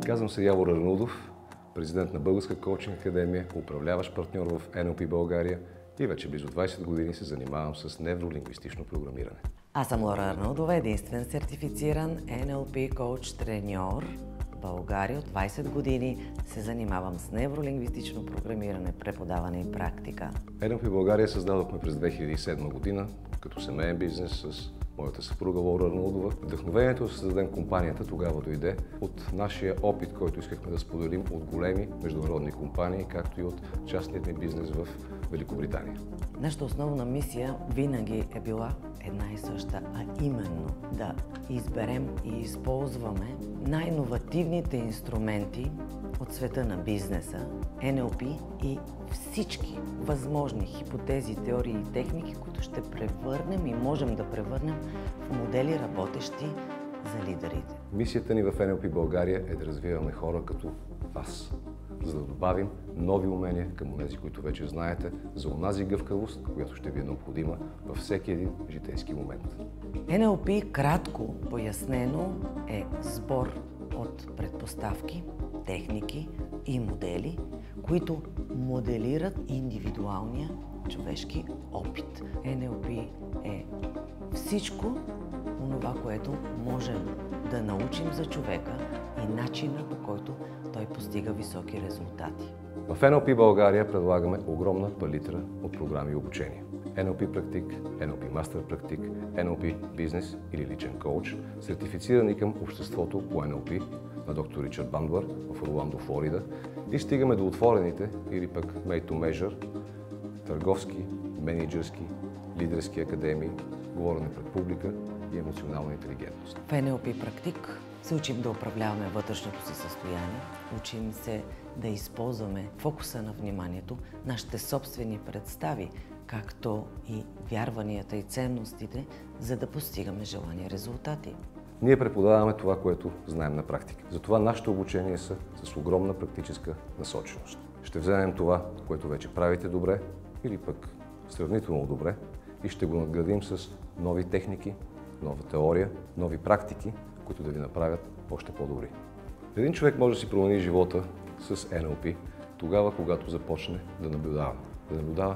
Казвам се Явор Арнаудов, президент на Българска коучинг академия, управляващ партньор в NLP България и вече близо 20 години се занимавам с невролингвистично програмиране. Аз съм Лора Арнаудова, единствен сертифициран NLP коуч треньор в България. От 20 години се занимавам с невролингвистично програмиране, преподаване и практика. NLP България създадохме през 2007 година като семейен бизнес с моята съпруга Лора Арнаудова. Вдъхновението да създадем компанията тогава дойде от нашия опит, който искахме да споделим от големи международни компании, както и от частният ми бизнес в Великобритания. Нашата основна мисия винаги е била една и съща, а именно да изберем и използваме най-иновативните инструменти от света на бизнеса, NLP и всички възможни хипотези, теории и техники, които ще превърнем и можем да превърнем в модели, работещи за лидерите. Мисията ни в NLP България е да развиваме хора като вас, за да добавим нови умения към тези, които вече знаете, за онази гъвкавост, която ще ви е необходима във всеки един житейски момент. NLP, кратко пояснено, е сбор от предпоставки, техники и модели, които моделират индивидуалния човешки опит. NLP е всичко онова, което можем да научим за човека и начина, по който той постига високи резултати. В NLP България предлагаме огромна палитра от програми и обучения. NLP практик, NLP мастер практик, NLP бизнес или личен коуч, сертифицирани към обществото по NLP на доктор Ричард Бандлър в Орландо, Флорида, и стигаме до отворените или пък made to measure, търговски, мениджърски, лидерски академии, говорене пред публика и емоционална интелигентност. В NLP практик се учим да управляваме вътрешното си състояние, учим се да използваме фокуса на вниманието, нашите собствени представи, както и вярванията и ценностите, за да постигаме желани резултати. Ние преподаваме това, което знаем на практика. Затова нашите обучения са с огромна практическа насоченост. Ще вземем това, което вече правите добре или пък сравнително добре, и ще го надградим с нови техники, нова теория, нови практики, които да ви направят още по-добри. Един човек може да си промени живота с NLP тогава, когато започне да наблюдава. Да наблюдава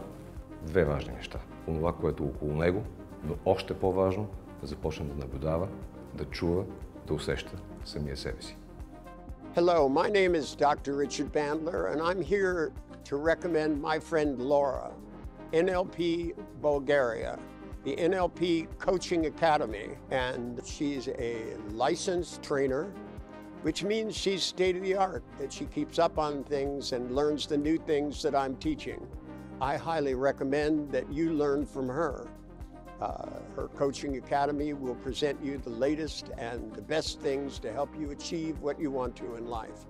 две важни неща. Онова, което е около него, но още по-важно да започне да наблюдава, да чува, да усеща самия себе си. Hello, my name is Dr. Richard Bandler, and I'm here to recommend my friend Laura, NLP Bulgaria, the NLP Coaching Academy, and she's a licensed trainer, which means she's state-of-the-art, that she keeps up on things and learns the new things that I'm teaching. I highly recommend that you learn from her. Her coaching academy will present you the latest and the best things to help you achieve what you want to in life.